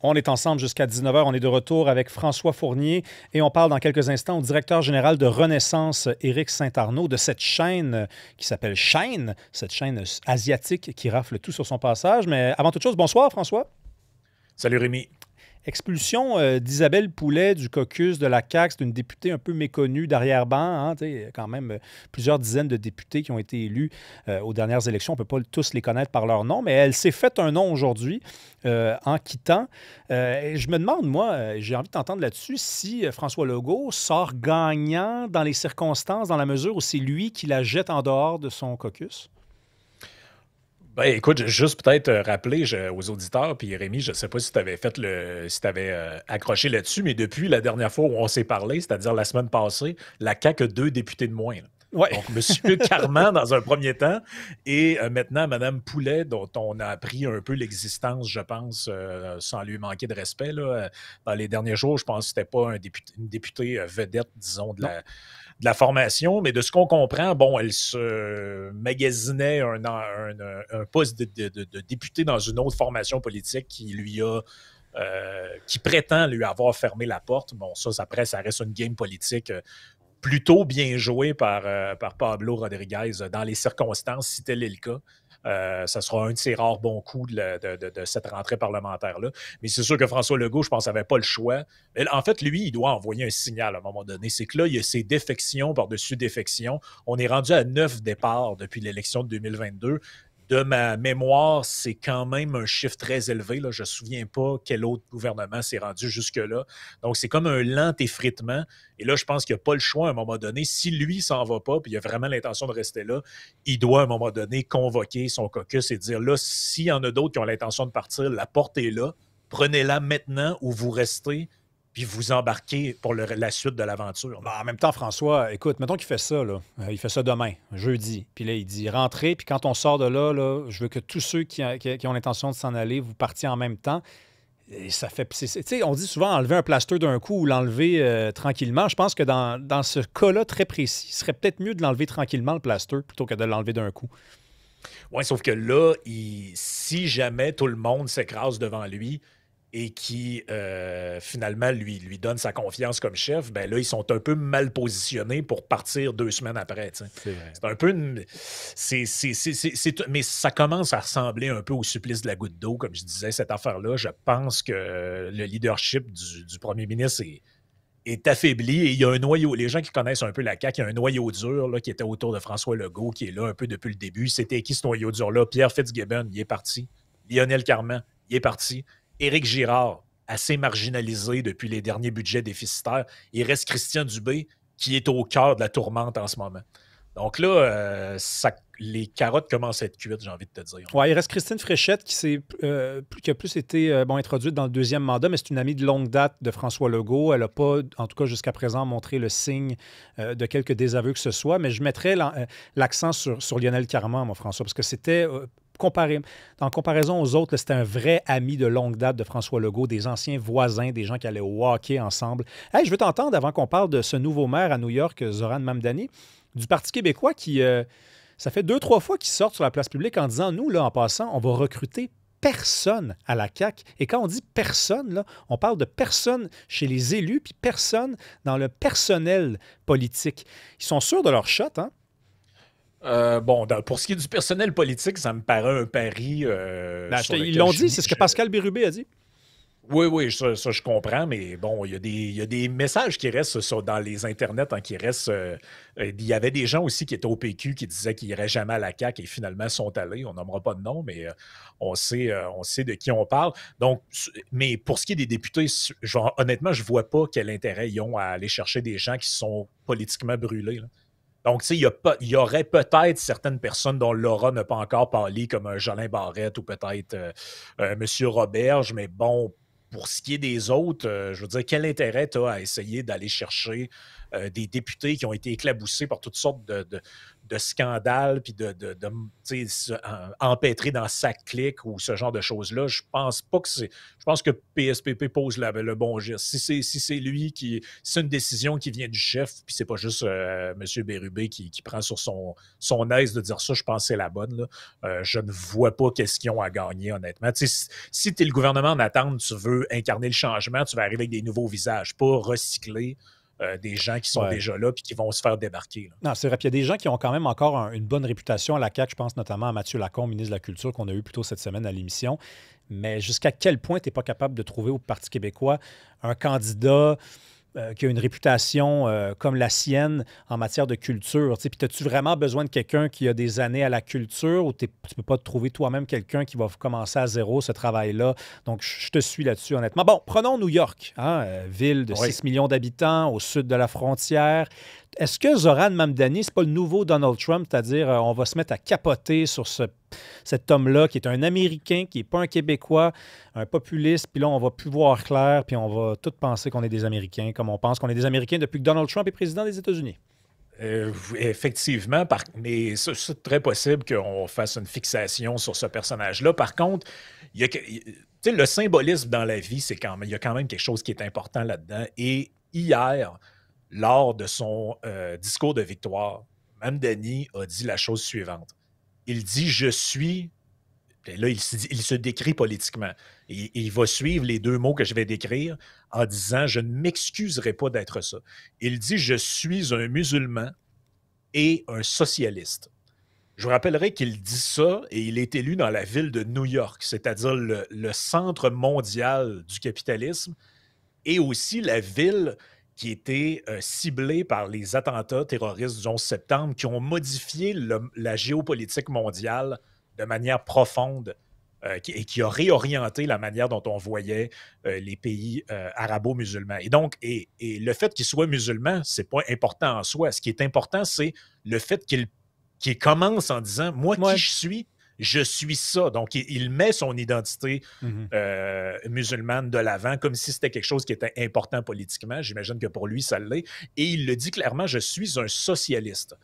On est ensemble jusqu'à 19h. On est de retour avec François Fournier et on parle dans quelques instants au directeur général de Renaissance, Éric Saint-Arnaud, de cette chaîne qui s'appelle Chaîne, cette chaîne asiatique qui rafle tout sur son passage. Mais avant toute chose, bonsoir François. Salut Rémi. Expulsion d'Isabelle Poulet du caucus de la CAQ. C'est une députée un peu méconnue d'arrière-ban. Hein, quand même plusieurs dizaines de députés qui ont été élus aux dernières élections. On ne peut pas tous les connaître par leur nom, mais elle s'est fait un nom aujourd'hui en quittant. Et je me demande, moi, j'ai envie de t'entendre là-dessus, si François Legault sort gagnant dans les circonstances, dans la mesure où c'est lui qui la jette en dehors de son caucus. Ben, écoute, juste peut-être rappeler aux auditeurs, puis Rémi, je ne sais pas si tu avais si tu avais accroché là-dessus, mais depuis la dernière fois où on s'est parlé, c'est-à-dire la semaine passée, la CAQ a 2 députés de moins, là. Ouais. Donc, M. Carman, dans un premier temps, et maintenant Mme Poulet, dont on a appris un peu l'existence, je pense, sans lui manquer de respect, là, dans les derniers jours. Je pense que ce n'était pas une députée vedette, disons, Non. de la formation, mais de ce qu'on comprend, bon, elle se magasinait un poste de député dans une autre formation politique qui prétend lui avoir fermé la porte. Bon, après, ça reste une game politique plutôt bien jouée par Pablo Rodriguez dans les circonstances, si tel est le cas. Ça sera un de ses rares bons coups de cette rentrée parlementaire-là. Mais c'est sûr que François Legault, je pense, n'avait pas le choix. Mais en fait, lui, il doit envoyer un signal à un moment donné. C'est que là, il y a ces défections par-dessus défections. On est rendu à 9 départs depuis l'élection de 2022. De ma mémoire, c'est quand même un chiffre très élevé, là. Je ne me souviens pas quel autre gouvernement s'est rendu jusque-là. Donc, c'est comme un lent effritement. Et là, je pense qu'il n'y a pas le choix à un moment donné. Si lui s'en va pas, puis il a vraiment l'intention de rester là, il doit à un moment donné convoquer son caucus et dire là, s'il y en a d'autres qui ont l'intention de partir, la porte est là. Prenez-la maintenant ou vous restez, puis vous embarquez pour la suite de l'aventure. En même temps, François, écoute, mettons qu'il fait ça, là. Il fait ça demain, jeudi. Puis là, il dit rentrez, puis quand on sort de là, je veux que tous ceux qui ont l'intention de s'en aller, vous partiez en même temps. Et ça fait. Tu sais, on dit souvent enlever un plaster d'un coup ou l'enlever tranquillement. Je pense que dans ce cas-là très précis, il serait peut-être mieux de l'enlever tranquillement, le plaster, plutôt que de l'enlever d'un coup. Oui, sauf que là, si jamais tout le monde s'écrase devant lui et qui finalement lui donne sa confiance comme chef, ben là, ils sont un peu mal positionnés pour partir 2 semaines après. Tu sais. C'est vrai. C'est un peu mais ça commence à ressembler un peu au supplice de la goutte d'eau, comme je disais, cette affaire-là. Je pense que le leadership du premier ministre est affaibli et il y a un noyau. Les gens qui connaissent un peu la CAQ, il y a un noyau dur là, qui était autour de François Legault, qui est là un peu depuis le début. C'était qui ce noyau dur-là? Pierre Fitzgibbon, il est parti. Lionel Carman, il est parti. Éric Girard, assez marginalisé depuis les derniers budgets déficitaires. Il reste Christian Dubé, qui est au cœur de la tourmente en ce moment. Donc là, les carottes commencent à être cuites, j'ai envie de te dire. Ouais, il reste Christine Fréchette qui a plus été introduite dans le deuxième mandat, mais c'est une amie de longue date de François Legault. Elle n'a pas, en tout cas jusqu'à présent, montré le signe de quelque désaveu que ce soit, mais je mettrais l'accent sur Lionel Carman, moi, François, parce que c'était en comparaison aux autres, c'était un vrai ami de longue date de François Legault, des anciens voisins, des gens qui allaient au hockey ensemble. Hey, je veux t'entendre, avant qu'on parle de ce nouveau maire à New York, Zoran Mamdani, du Parti québécois qui, ça fait 2, 3 fois qu'ils sortent sur la place publique en disant, nous, là, en passant, on va recruter personne à la CAQ. Et quand on dit personne, là, on parle de personne chez les élus, puis personne dans le personnel politique. Ils sont sûrs de leur shot, hein? Bon, pour ce qui est du personnel politique, ça me paraît un pari sur Ils lequel l'ont dit, c'est ce que Pascal Bérubé a dit. Oui, oui, ça, je comprends, mais bon, il y a des messages qui restent dans les internets, hein, qui restent. Il y avait des gens aussi qui étaient au PQ qui disaient qu'ils n'iraient jamais à la CAQ et finalement sont allés. On nommera pas de nom, mais on sait de qui on parle. Donc, mais pour ce qui est des députés, honnêtement, je ne vois pas quel intérêt ils ont à aller chercher des gens qui sont politiquement brûlés, là. Donc, tu sais, il y aurait peut-être certaines personnes dont l'aura n'a pas encore parlé, comme un Jolin Barrette ou peut-être M. Roberge, mais bon, pour ce qui est des autres, je veux dire, quel intérêt tu as à essayer d'aller chercher des députés qui ont été éclaboussés par toutes sortes de scandale, puis tu sais, empêtrer dans sa clique ou ce genre de choses-là, je pense pas que c'est. Je pense que PSPP pose le bon geste. Si c'est lui qui. Si c'est une décision qui vient du chef, puis c'est pas juste M. Bérubé qui prend sur son aise de dire ça, je pense que c'est la bonne. Là. Je ne vois pas qu'est-ce qu'ils ont à gagner, honnêtement. Tu sais, si tu es le gouvernement en attente, tu veux incarner le changement, tu vas arriver avec des nouveaux visages, pas recycler des gens qui sont déjà là puis qui vont se faire débarquer. Là. Non, c'est vrai. Puis il y a des gens qui ont quand même encore une bonne réputation à la CAQ. Je pense notamment à Mathieu Lacombe, ministre de la Culture, qu'on a eu plus tôt cette semaine à l'émission. Mais jusqu'à quel point tu n'es pas capable de trouver au Parti québécois un candidat qui a une réputation comme la sienne en matière de culture? Puis as-tu vraiment besoin de quelqu'un qui a des années à la culture ou tu ne peux pas te trouver toi-même quelqu'un qui va commencer à zéro ce travail-là? Donc, je te suis là-dessus, honnêtement. Bon, prenons New York, hein, ville de 6 millions d'habitants au sud de la frontière. Est-ce que Zoran Mamdani, c'est pas le nouveau Donald Trump, c'est-à-dire on va se mettre à capoter sur cet homme-là qui est un Américain, qui n'est pas un Québécois, un populiste, puis là, on va plus voir clair, puis on va tous penser qu'on est des Américains, comme on pense qu'on est des Américains depuis que Donald Trump est président des États-Unis? Effectivement, mais c'est très possible qu'on fasse une fixation sur ce personnage-là. Par contre, le symbolisme dans la vie, il y a quand même quelque chose qui est important là-dedans. Et hier, lors de son discours de victoire, Mamdani a dit la chose suivante. Il dit « Je suis ». Là, il se décrit politiquement. Et il va suivre les deux mots que je vais décrire en disant « Je ne m'excuserai pas d'être ça ». Il dit « Je suis un musulman et un socialiste ». Je vous rappellerai qu'il dit ça et il est élu dans la ville de New York, c'est-à-dire le centre mondial du capitalisme et aussi la ville qui était ciblée par les attentats terroristes du 11 septembre qui ont modifié la géopolitique mondiale de manière profonde et qui a réorienté la manière dont on voyait les pays arabo-musulmans. Et donc, et le fait qu'il soit musulman, c'est pas important en soi. Ce qui est important, c'est le fait qu'il commence en disant « Moi, qui je suis ça ». Donc, il met son identité musulmane de l'avant comme si c'était quelque chose qui était important politiquement. J'imagine que pour lui, ça l'est. Et il le dit clairement « Je suis un socialiste ».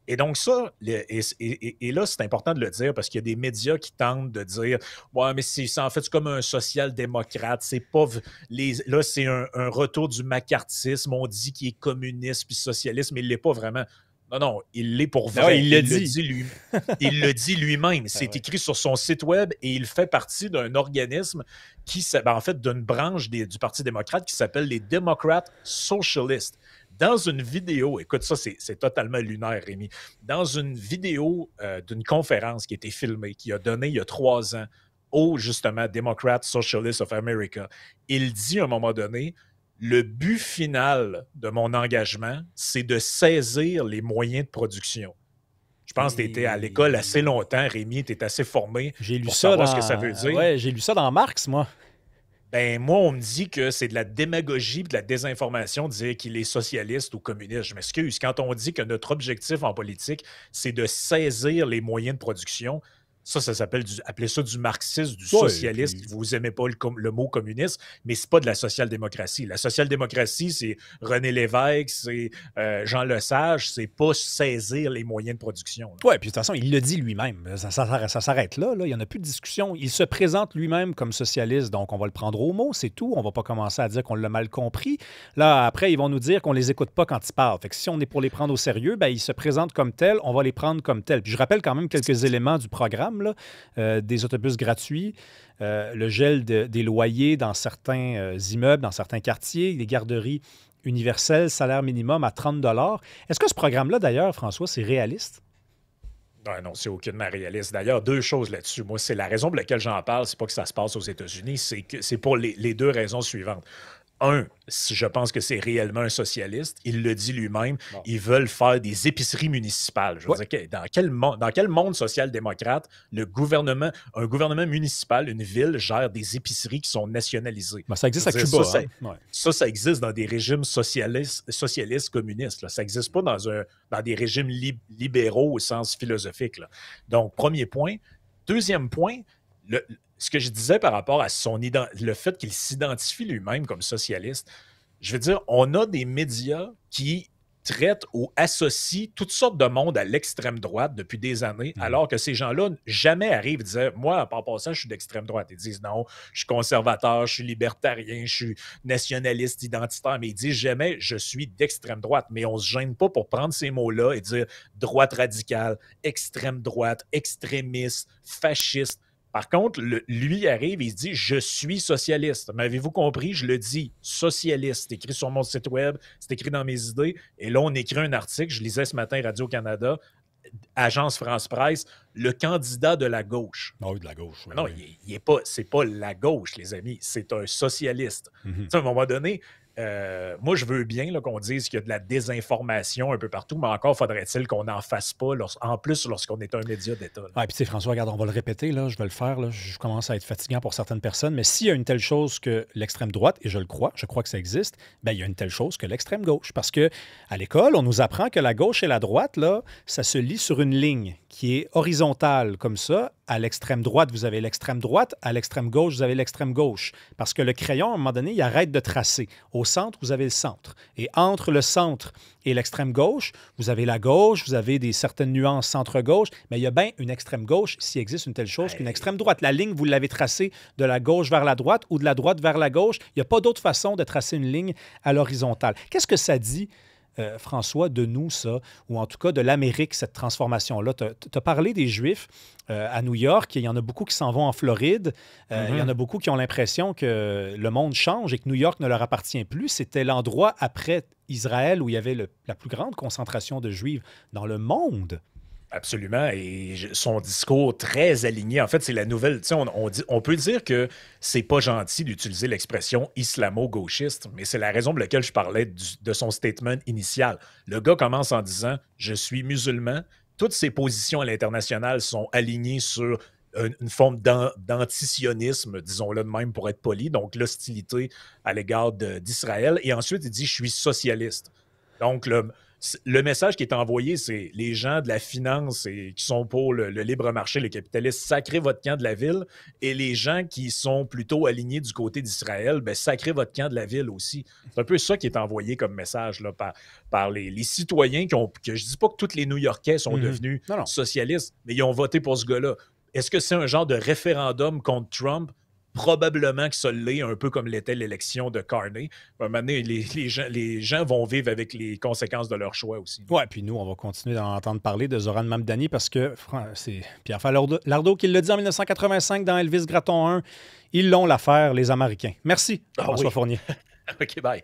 Et donc ça, et là, c'est important de le dire parce qu'il y a des médias qui tentent de dire « Ouais, mais c'est en fait comme un social-démocrate, c'est pas... Là, c'est un retour du macartisme, on dit qu'il est communiste puis socialiste, mais il l'est pas vraiment. » Non, il l'est pour vrai. Il le dit lui-même. C'est écrit sur son site web et il fait partie d'un organisme en fait, d'une branche du Parti démocrate qui s'appelle les Democrat Socialists. Dans une vidéo, écoute ça, c'est totalement lunaire, Rémi. Dans une vidéo d'une conférence qui a été filmée, qui a donné il y a 3 ans au, justement, Democrat Socialists of America, il dit à un moment donné, le but final de mon engagement, c'est de saisir les moyens de production. Je pense que tu étais à l'école assez longtemps, Rémi, tu es assez formé pour savoir ce que ça veut dire. Oui, j'ai lu ça dans Marx, moi. Ben, moi, on me dit que c'est de la démagogie et de la désinformation de dire qu'il est socialiste ou communiste. Je m'excuse. Quand on dit que notre objectif en politique, c'est de saisir les moyens de production, ça s'appelle appelez ça du marxisme, du socialisme. Vous n'aimez pas le mot communiste, mais c'est pas de la social-démocratie. La social-démocratie, c'est René Lévesque, c'est Jean Lesage, c'est pas saisir les moyens de production. Oui, puis de toute façon, il le dit lui-même. Ça s'arrête là, là. Il n'y en a plus de discussion. Il se présente lui-même comme socialiste, donc on va le prendre au mot, c'est tout. On ne va pas commencer à dire qu'on l'a mal compris. Là, après, ils vont nous dire qu'on ne les écoute pas quand ils parlent. Fait que si on est pour les prendre au sérieux, ben, ils se présentent comme tels, on va les prendre comme tels. Puis je rappelle quand même quelques éléments du programme. Là, des autobus gratuits, le gel des loyers dans certains immeubles, dans certains quartiers, les garderies universelles, salaire minimum à 30 $. Est-ce que ce programme-là, d'ailleurs, François, c'est réaliste? Non, c'est aucunement réaliste. D'ailleurs, 2 choses là-dessus. Moi, c'est la raison pour laquelle j'en parle, c'est pas que ça se passe aux États-Unis, c'est pour les 2 raisons suivantes. Je pense que c'est réellement un socialiste. Il le dit lui-même. Bon. Ils veulent faire des épiceries municipales. Je veux dire, dans quel monde social-démocrate un gouvernement municipal, une ville, gère des épiceries qui sont nationalisées? Ben, ça existe à Cuba. Ça existe dans des régimes socialistes communistes. Là. Ça n'existe pas dans des régimes libéraux au sens philosophique. Là. Donc, premier point. Deuxième point, ce que je disais par rapport à le fait qu'il s'identifie lui-même comme socialiste, je veux dire, on a des médias qui traite ou associe toutes sortes de monde à l'extrême droite depuis des années, alors que ces gens-là jamais arrivent et disent « Moi, par rapport à ça, je suis d'extrême droite. » Ils disent « Non, je suis conservateur, je suis libertarien, je suis nationaliste, identitaire. » Mais ils disent jamais « Je suis d'extrême droite. » Mais on ne se gêne pas pour prendre ces mots-là et dire droite radicale, extrême droite, extrémiste, fasciste. Par contre, lui arrive et il se dit « Je suis socialiste. » M'avez-vous compris? Je le dis, socialiste. C'est écrit sur mon site web, c'est écrit dans mes idées. Et là, on écrit un article, je lisais ce matin Radio-Canada, Agence France-Presse, le candidat de la gauche. Ah oui, de la gauche. Oui, non, oui. C'est pas la gauche, les amis. C'est un socialiste. À un moment donné, moi, je veux bien qu'on dise qu'il y a de la désinformation un peu partout, mais encore faudrait-il qu'on n'en fasse pas, en plus lorsqu'on est un média d'État. Ah, puis tu sais, François, regarde, on va le répéter, là, je vais le faire, là, je commence à être fatigant pour certaines personnes, mais s'il y a une telle chose que l'extrême droite, et je crois que ça existe, ben, il y a une telle chose que l'extrême gauche. Parce que à l'école, on nous apprend que la gauche et la droite, là, ça se lit sur une ligne qui est horizontale, comme ça. À l'extrême droite, vous avez l'extrême droite. À l'extrême gauche, vous avez l'extrême gauche. Parce que le crayon, à un moment donné, il arrête de tracer. Au centre, vous avez le centre. Et entre le centre et l'extrême gauche, vous avez la gauche, vous avez certaines nuances centre-gauche, mais il y a bien une extrême gauche s'il existe une telle chose qu'une extrême droite. La ligne, vous l'avez tracée de la gauche vers la droite ou de la droite vers la gauche. Il n'y a pas d'autre façon de tracer une ligne à l'horizontale. Qu'est-ce que ça dit, François, de nous, ça, ou en tout cas de l'Amérique, cette transformation-là? Tu as parlé des Juifs à New York, il y en a beaucoup qui s'en vont en Floride, il y en a beaucoup qui ont l'impression que le monde change et que New York ne leur appartient plus. C'était l'endroit après Israël où il y avait la plus grande concentration de Juifs dans le monde. Absolument. Et son discours très aligné. En fait, c'est la nouvelle. On peut dire que c'est pas gentil d'utiliser l'expression islamo-gauchiste, mais c'est la raison pour laquelle je parlais de son statement initial. Le gars commence en disant « Je suis musulman ». Toutes ses positions à l'international sont alignées sur une forme d'antisionisme, disons-le de même pour être poli, donc l'hostilité à l'égard d'Israël. Et ensuite, il dit « Je suis socialiste ». Donc, le message qui est envoyé, c'est les gens de la finance et qui sont pour le libre marché, le capitalisme, sacrez votre camp de la ville. Et les gens qui sont plutôt alignés du côté d'Israël, ben, sacrez votre camp de la ville aussi. C'est un peu ça qui est envoyé comme message là, par les citoyens que je dis pas que tous les New-Yorkais sont devenus socialistes, mais ils ont voté pour ce gars-là. Est-ce que c'est un genre de référendum contre Trump? Probablement que ça l'est, un peu comme l'était l'élection de Carney. À un moment donné, les gens vont vivre avec les conséquences de leur choix aussi. Oui, puis nous, on va continuer d'en entendre parler de Zoran Mamdani parce que c'est Pierre Lardo qui l'a dit en 1985 dans Elvis Gratton 1. Ils l'ont l'affaire, les Américains. Merci, François Fournier. OK, bye.